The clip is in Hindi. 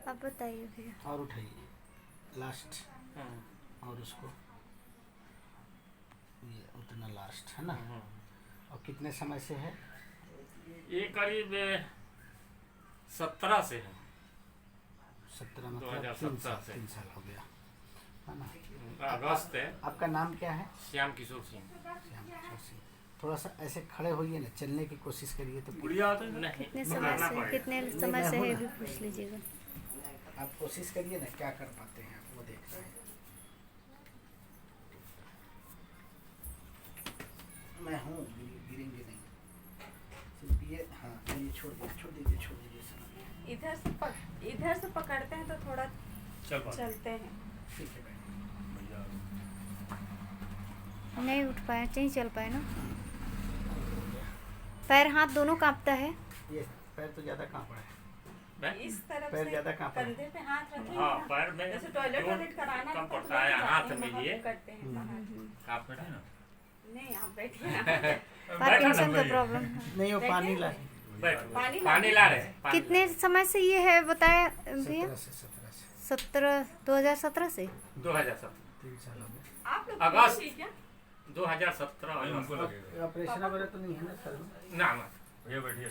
आप बताइए भैया। और उठाइए लास्ट, और उसको ये उतना लास्ट है ना। और कितने समय से है ये? करीब 17 से है। 17 मतलब 2017 से 3 साल हो गया है ना। अगस्त है। आपका नाम क्या है? श्याम किशोर सिंह। श्याम किशोर सिंह। थोड़ा सा ऐसे खड़े होइए ना, चलने की कोशिश करिए तो बुढ़िया तो नहीं, कितने समय से है भी पूछ लीजिएगा। आप कोशिश करिए ना, क्या कर पाते हैं आप, वो देख रहे हैं। मैं हूँ, गिरेंगे नहीं सिर्फ ये। हाँ ये छोड़ दीजिए सर। इधर से पकड़ते हैं तो थोड़ा चलते हैं। ठीक है भाई। नहीं उठ पाए, नहीं चल पाए ना, पैर हाथ दोनों कांपता है। ये पैर तो ज़्यादा काँप रहा है। इस तरफ पैर से ज़्यादा काँप रहा है। कंधे पे हाथ रखेंगे हाँ, ना, पैर में जैसे टॉयलेट कराना कम है तो पड़ता है, लोग हाथ जाते हैं, में वहाँ ये करते हैं बाहर। आप बैठे ना। नहीं आप बैठिए ना। पार्किंसन का प्रॉब्लम है। नहीं वो पानी ला पानी ला रहे हैं। कितने समय से ये है बताया भैया? 17 2017 से 2017 3 साल हो गए। आप लोग अगस्त ठीक है? 2017 ऑपरेशन वगैरह तो नहीं है ना सर? ना भैया बैठिए।